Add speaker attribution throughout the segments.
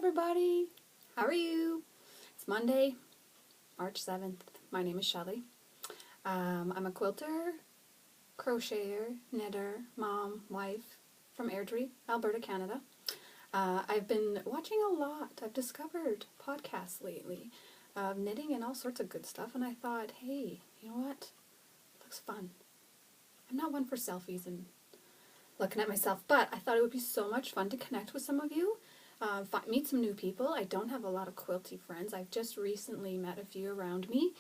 Speaker 1: everybody. How are you? It's Monday, March 7th. My name is Shelley. I'm a quilter, crocheter, knitter, mom, wife from Airdrie, Alberta, Canada. I've been watching a lot. I've discovered podcasts lately of knitting and all sorts of good stuff, and I thought, hey, you know what? It looks fun. I'm not one for selfies and looking at myself, but I thought it would be so much fun to connect with some of you, meet some new people. I don't have a lot of quilty friends. I've just recently met a few around me,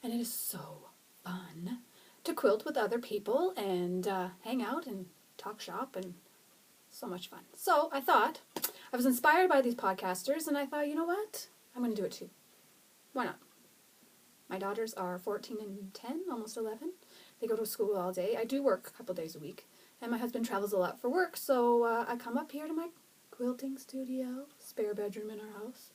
Speaker 1: and it is so fun to quilt with other people and hang out and talk shop, and so much fun. So I thought, I was inspired by these podcasters, and I thought, you know what? I'm going to do it too. Why not? My daughters are 14 and 10, almost 11. They go to school all day. I do work a couple days a week. And my husband travels a lot for work, so I come up here to my quilting studio, spare bedroom in our house,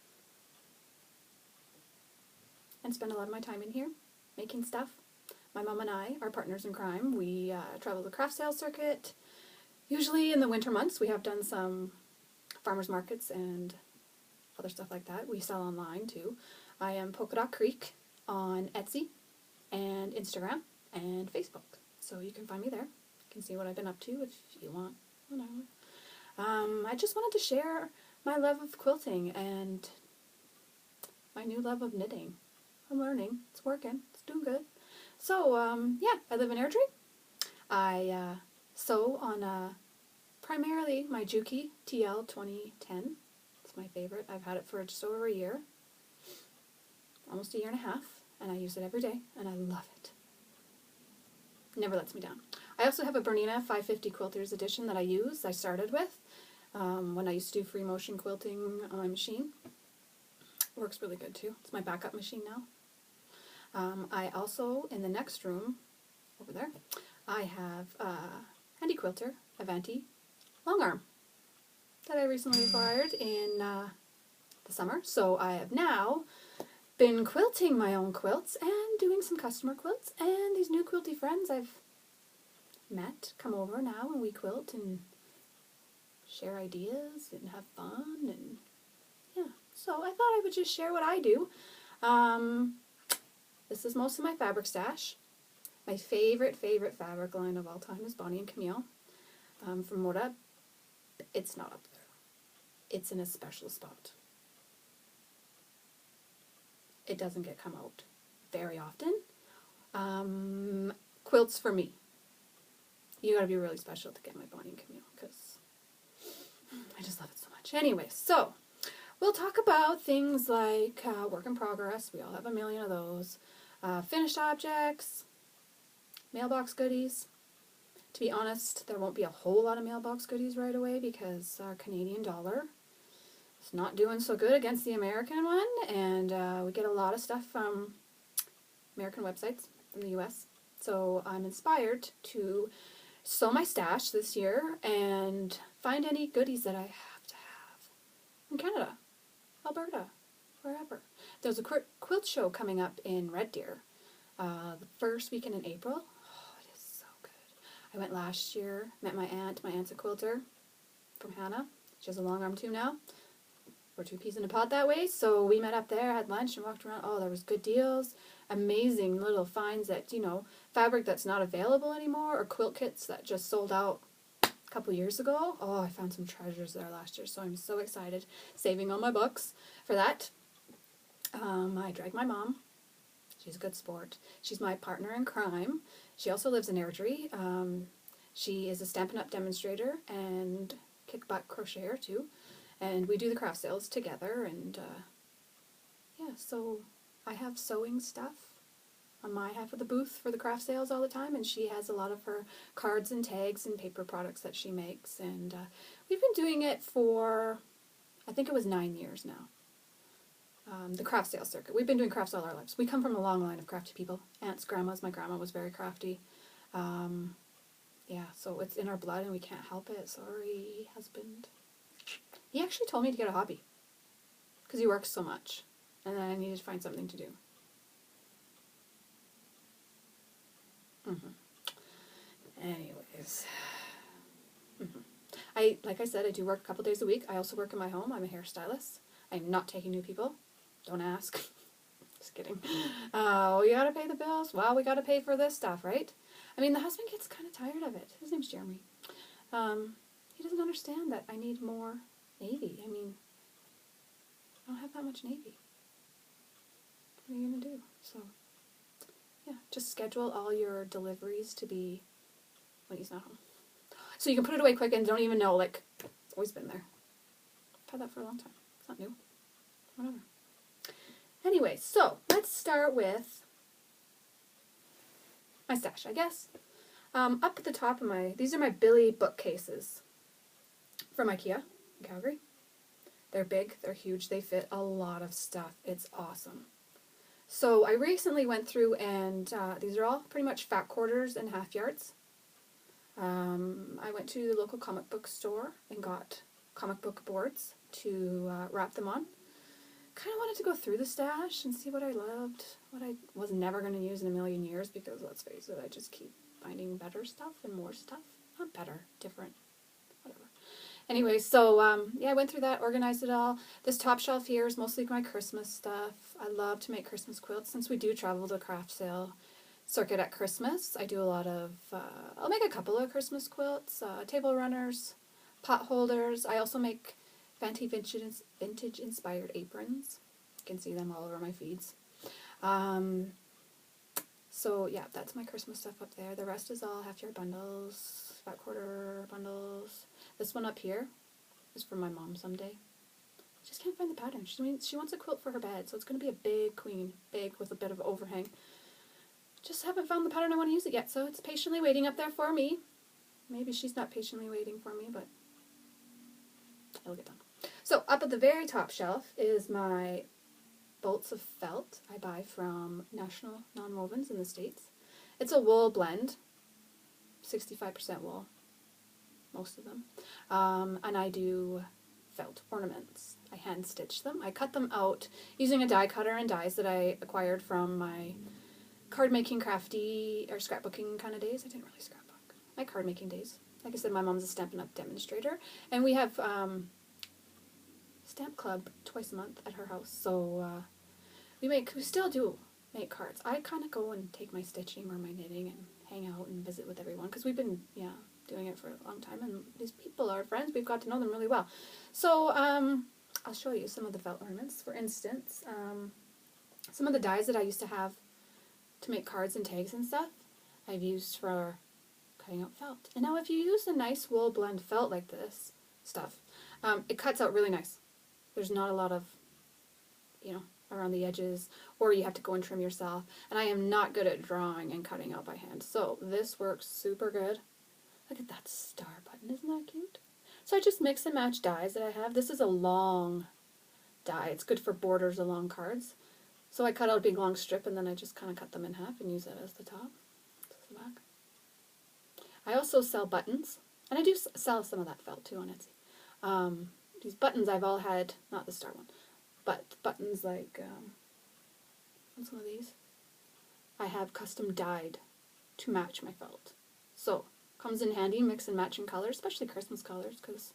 Speaker 1: and spend a lot of my time in here making stuff. My mom and I are partners in crime. We travel the craft sales circuit. Usually in the winter months, we have done some farmers markets and other stuff like that. We sell online too. I am PolkaDotCreek on Etsy and Instagram and Facebook, so you can find me there. You can see what I've been up to if you want. Whatever. I just wanted to share my love of quilting and my new love of knitting. I'm learning. It's working. It's doing good. So, yeah, I live in Airdrie. I sew on primarily my Juki TL 2010. It's my favorite. I've had it for just over a year. Almost a year and a half. And I use it every day. And I love it. Never lets me down. I also have a Bernina 550 Quilters edition that I started with when I used to do free motion quilting on my machine. Works really good too. It's my backup machine now. I also, in the next room, over there, I have a handy quilter, Avanti long arm, that I recently acquired in the summer. So I have now been quilting my own quilts and doing some customer quilts, and these new quilty friends I've met come over now, and we quilt and share ideas and have fun, and yeah, so I thought I would just share what I do. This is most of my fabric stash. My favorite fabric line of all time is Bonnie and Camille from Moda. It's not up there. It's in a special spot. It doesn't get come out very often. Quilts for me. You gotta be really special to get my Bonnie and Camille, because I just love it so much. Anyway, so we'll talk about things like work in progress. We all have a million of those. Finished objects, mailbox goodies. To be honest, there won't be a whole lot of mailbox goodies right away because our Canadian dollar is not doing so good against the American one, and we get a lot of stuff from American websites from the US. So I'm inspired to sew my stash this year and find any goodies that I have to have in Canada, Alberta, wherever. There's a quilt show coming up in Red Deer the first weekend in April. Oh, it is so good. I went last year, met my aunt. My aunt's a quilter from Hannah. She has a long arm too now. We're two peas in a pod that way, so we met up there, had lunch, and walked around. Oh, there was good deals, amazing little finds that, fabric that's not available anymore, or quilt kits that just sold out a couple years ago. Oh, I found some treasures there last year, so I'm so excited. Saving all my books for that. I dragged my mom. She's a good sport. She's my partner in crime. She also lives in Airdrie. She is a Stampin' Up! Demonstrator and kick-butt crocheter too. And we do the craft sales together, and yeah, so I have sewing stuff on my half of the booth for the craft sales all the time, and she has a lot of her cards and tags and paper products that she makes, and we've been doing it for, I think it was 9 years now, the craft sales circuit. We've been doing crafts all our lives. We come from a long line of crafty people. Aunts, grandmas, my grandma was very crafty. Yeah, so it's in our blood, and we can't help it. Sorry, husband. He actually told me to get a hobby because he works so much, and then I needed to find something to do. Anyways, like I said, I do work a couple days a week. I also work in my home. I'm a hairstylist. I'm not taking new people. Don't ask. Just kidding. Oh, we gotta pay the bills. Well, we gotta pay for this stuff, right? I mean, the husband gets kind of tired of it. His name's Jeremy. He doesn't understand that I need more navy. I mean, I don't have that much navy. What are you gonna do? So, yeah, just schedule all your deliveries to be when he's not home. So you can put it away quick and don't even know, like, it's always been there. I've had that for a long time. It's not new. Whatever. Anyway, so let's start with my stash, I guess. Up at the top of these are my Billy bookcases from IKEA in Calgary. They're big, they're huge, they fit a lot of stuff. It's awesome. So I recently went through and these are all pretty much fat quarters and half yards. I went to the local comic book store and got comic book boards to wrap them on. Kind of wanted to go through the stash and see what I loved, what I was never going to use in a million years, because let's face it, I just keep finding better stuff and more stuff. Not better, different, whatever. Anyway, so yeah, I went through that, organized it all. This top shelf here is mostly my Christmas stuff. I love to make Christmas quilts since we do travel to the craft sale circuit at Christmas. I do a lot of, I'll make a couple of Christmas quilts, table runners, pot holders. I also make fancy vintage inspired aprons. You can see them all over my feeds. So yeah, that's my Christmas stuff up there. The rest is all half yard bundles, fat quarter bundles. This one up here is for my mom someday. Just can't find the pattern. She wants a quilt for her bed, so it's going to be a big queen, big with a bit of overhang. Just haven't found the pattern I want to use it yet, so it's patiently waiting up there for me. Maybe she's not patiently waiting for me, but it'll get done. So up at the very top shelf is my bolts of felt I buy from National Nonwovens in the States. It's a wool blend, 65% wool, most of them. And I do felt ornaments. I hand stitch them. I cut them out using a die cutter and dies that I acquired from my card making, crafty, or scrapbooking kind of days. I didn't really scrapbook. My card making days. Like I said, my mom's a Stampin' Up! Demonstrator, and we have stamp club twice a month at her house, so we still do make cards. I kind of go and take my stitching or my knitting and hang out and visit with everyone, because we've been, doing it for a long time, and these people are friends. We've got to know them really well. So I'll show you some of the felt ornaments. For instance, some of the dies that I used to have to make cards and tags and stuff, I've used for cutting out felt. And now if you use a nice wool blend felt like this stuff, it cuts out really nice. There's not a lot of, around the edges, or you have to go and trim yourself. And I am not good at drawing and cutting out by hand. So this works super good. Look at that star button, isn't that cute? So I just mix and match dies that I have. This is a long die. It's good for borders along cards. So I cut out a big long strip and then I just kind of cut them in half and use that as the top. This is the back. I also sell buttons, and I do sell some of that felt too on Etsy. These buttons I've all had, not the star one, but buttons like, what's one of these? I have custom dyed to match my felt. So, comes in handy, mix and matching colors, especially Christmas colors, because,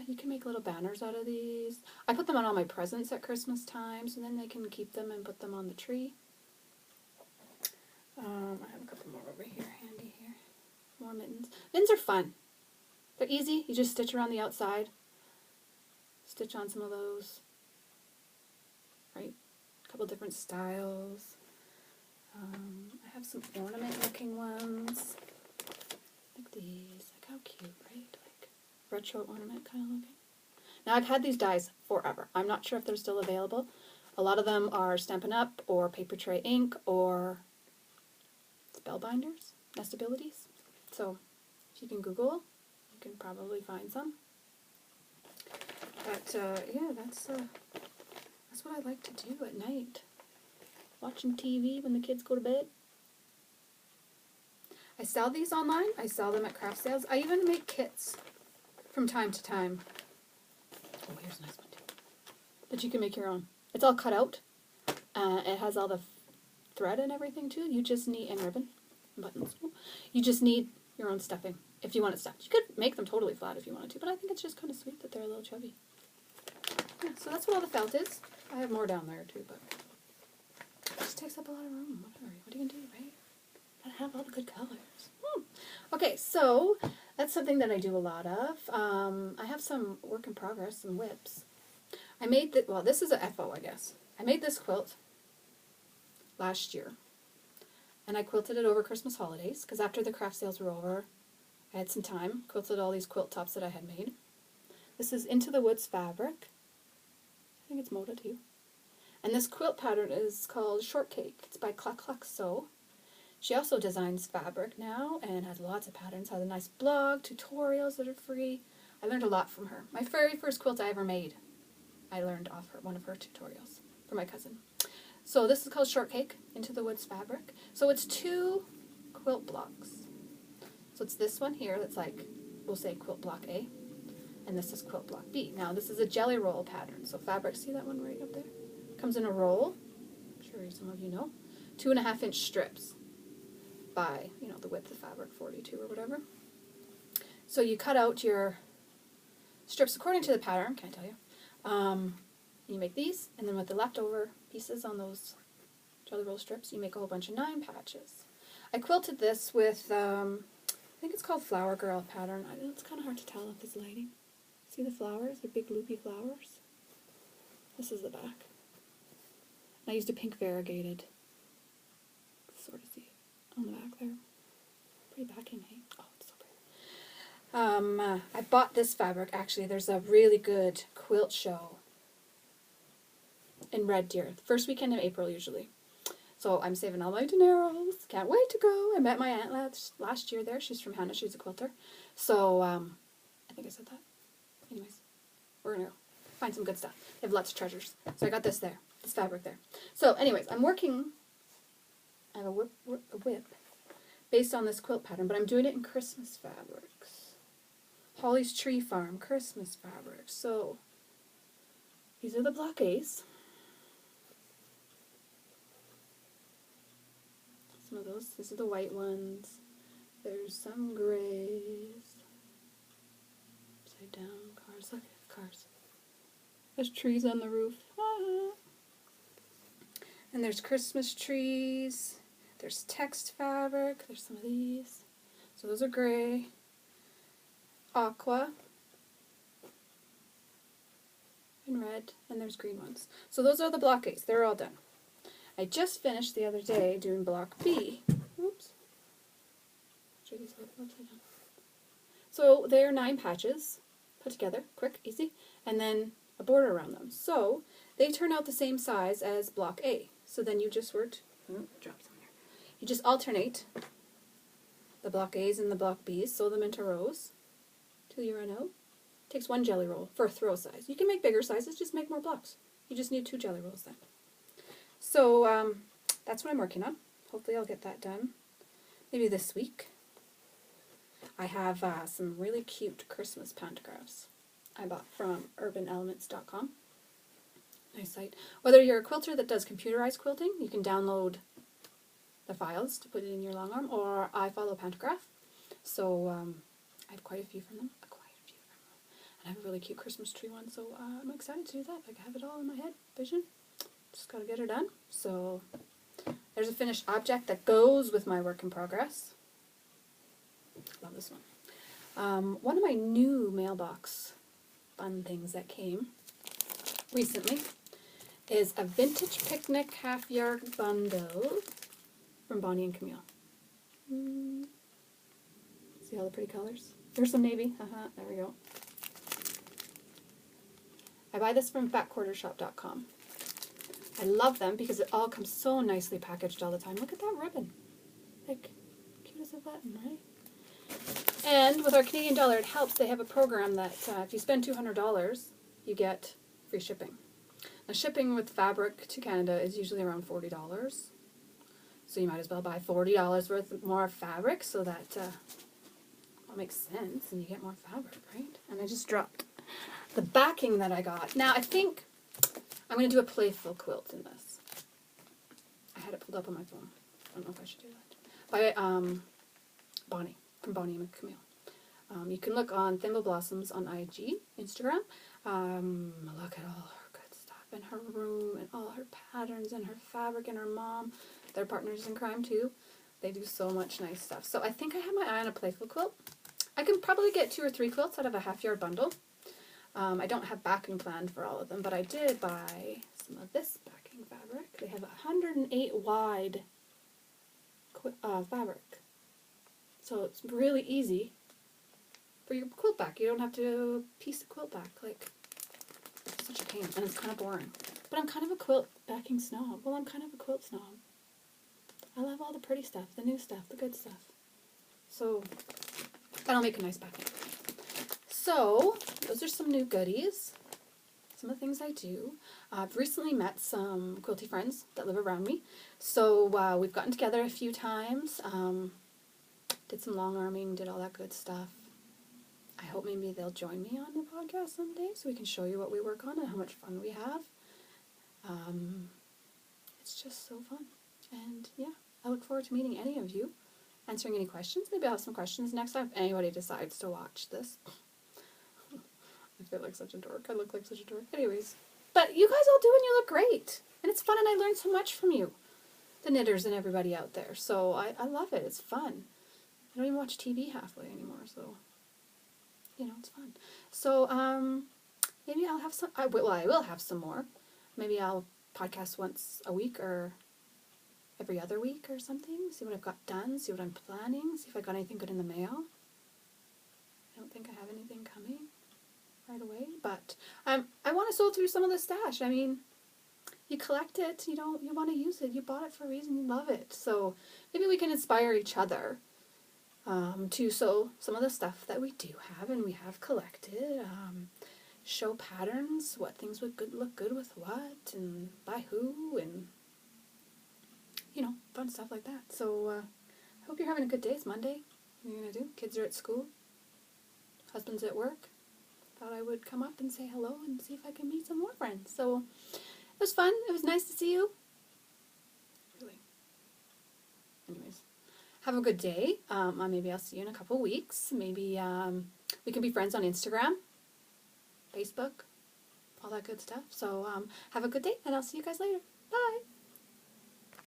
Speaker 1: you can make little banners out of these. I put them on all my presents at Christmas time, so then they can keep them and put them on the tree. I have a couple more over here, handy here. More mittens. Mittens are fun. They're easy. You just stitch around the outside. Stitch on some of those. Right? A couple different styles. I have some ornament-looking ones. Like these. Like how cute, right? Like retro ornament kind of looking. Now I've had these dies forever. I'm not sure if they're still available. A lot of them are Stampin' Up! Or Paper Tray ink or Spellbinders, Nestabilities. So if you can Google, you can probably find some. But that's what I like to do at night. Watching TV when the kids go to bed. I sell these online. I sell them at craft sales. I even make kits from time to time. Oh, here's a nice one too. That you can make your own. It's all cut out. It has all the thread and everything too. You just need, and ribbon, and buttons. You just need your own stuffing if you want it stuffed. You could make them totally flat if you wanted to, but I think it's just kind of sweet that they're a little chubby. yeah, so that's what all the felt is. I have more down there too, but it just takes up a lot of room. Whatever. What are you gonna do, right? Gotta have all the good colors. Okay, so that's something that I do a lot of. I have some work in progress, some whips. I made well, this is a FO, I guess. I made this quilt last year, and I quilted it over Christmas holidays because after the craft sales were over, I had some time. Quilted all these quilt tops that I had made. This is Into the Woods fabric. I think it's Moda too. And this quilt pattern is called Shortcake. It's by Cluck Cluck Sew. She also designs fabric now and has lots of patterns, has a nice blog, tutorials that are free. I learned a lot from her. My very first quilt I ever made, I learned off one of her tutorials from my cousin. So this is called Shortcake, Into the Woods fabric. So it's 2 quilt blocks. So it's this one here that's like, we'll say quilt block A, and this is quilt block B. Now this is a jelly roll pattern. So fabric, see that one right up there? Comes in a roll, I'm sure some of you know, 2.5 inch strips by, you know, the width of fabric, 42 or whatever. So you cut out your strips according to the pattern, can I tell you? You make these, and then with the leftover pieces on those jelly roll strips, you make a whole bunch of 9 patches. I quilted this with, I think it's called Flower Girl pattern. I know it's kind of hard to tell with this lighting. See the flowers? They're big loopy flowers. This is the back. I used a pink variegated, sort of see it on the back there. Pretty backing, hey? Oh, it's so pretty. I bought this fabric, actually. There's a really good quilt show in Red Deer. The first weekend of April, usually. So I'm saving all my dineros. Can't wait to go. I met my aunt last year there. She's from Hannah. She's a quilter. So, I think I said that. Anyways, we're going to find some good stuff. They have lots of treasures. So I got this there. This fabric there. So anyways, I'm working, I have a whip based on this quilt pattern, but I'm doing it in Christmas fabrics. Holly's Tree Farm Christmas fabrics. So these are the block A's. Some of those. These are the white ones. There's some grays. Upside down cars. Look at the cars. There's trees on the roof. Ah. And there's Christmas trees. There's text fabric. There's some of these. So those are gray. Aqua. And red. And there's green ones. So those are the block A's. They're all done. I just finished the other day doing block B. Oops. Show these upside down. So they're 9 patches put together. Quick, easy. And then a border around them. So they turn out the same size as block A. So then you just drop some here. You just alternate the block A's and the block B's, sew them into rows till you run out. Takes 1 jelly roll for a throw size. You can make bigger sizes, just make more blocks. You just need 2 jelly rolls then. So that's what I'm working on. Hopefully I'll get that done maybe this week. I have some really cute Christmas pantographs I bought from urbanaelements.com. Nice site. Whether you're a quilter that does computerized quilting, you can download the files to put it in your long arm, or I follow Pantograph. So I have quite a few from them. And I have a really cute Christmas tree one, so I'm excited to do that. I have it all in my head, vision. Just got to get her done. So there's a finished object that goes with my work in progress. Love this one. One of my new mailbox fun things that came recently is a vintage picnic half-yard bundle from Bonnie and Camille. See all the pretty colors? There's some navy. There we go. I buy this from fatquartershop.com. I love them because it all comes so nicely packaged all the time. Look at that ribbon. Like, cute as a button, right? And with our Canadian dollar, it helps. They have a program that if you spend $200, you get free shipping. Now, shipping with fabric to Canada is usually around $40. So you might as well buy $40 worth more fabric so that all makes sense and you get more fabric, right? And I just dropped the backing that I got. Now, I think I'm going to do a playful quilt in this. I had it pulled up on my phone. I don't know if I should do that. By Bonnie, from Bonnie and Camille. You can look on Thimble Blossoms on IG, Instagram. Look at all her good stuff in her room and all her patterns and her fabric and her mom. They're partners in crime too. They do so much nice stuff. So I think I have my eye on a playful quilt. I can probably get 2 or 3 quilts out of a half-yard bundle. I don't have backing planned for all of them, but I did buy some of this backing fabric. They have 108 wide fabric. So it's really easy for your quilt back. You don't have to piece the quilt back. Like, it's such a pain, and it's kind of boring. But I'm kind of a quilt backing snob. Well, I'm kind of a quilt snob. I love all the pretty stuff, the new stuff, the good stuff. So that'll make a nice backing. So those are some new goodies. Some of the things I do. I've recently met some quilty friends that live around me. So we've gotten together a few times. Did some long arming, did all that good stuff. I hope maybe they'll join me on the podcast someday so we can show you what we work on and how much fun we have. It's just so fun. And yeah, I look forward to meeting any of you, answering any questions. Maybe I'll have some questions next time if anybody decides to watch this. I feel like such a dork. I look like such a dork. Anyways, but you guys all do and you look great. And it's fun and I learned so much from you, the knitters and everybody out there. So I love it. It's fun. I don't even watch TV halfway anymore, so, you know, it's fun. So, maybe I'll have some, I will have some more. Maybe I'll podcast once a week or every other week or something. See what I've got done, see what I'm planning, see if I got anything good in the mail. I don't think I have anything coming right away, but I want to sort through some of the stash. I mean, you collect it, you want to use it, you bought it for a reason, you love it. So maybe we can inspire each other to sew some of the stuff that we do have and we have collected, show patterns, what things would look good with what, and by who, and, you know, fun stuff like that. So, I hope you're having a good day. It's Monday. What are you going to do? Kids are at school. Husband's at work. Thought I would come up and say hello and see if I can meet some more friends. So, it was fun. It was nice to see you. Really. Anyways. Have a good day. Maybe I'll see you in a couple weeks. Maybe we can be friends on Instagram, Facebook, all that good stuff. So have a good day, and I'll see you guys later. Bye!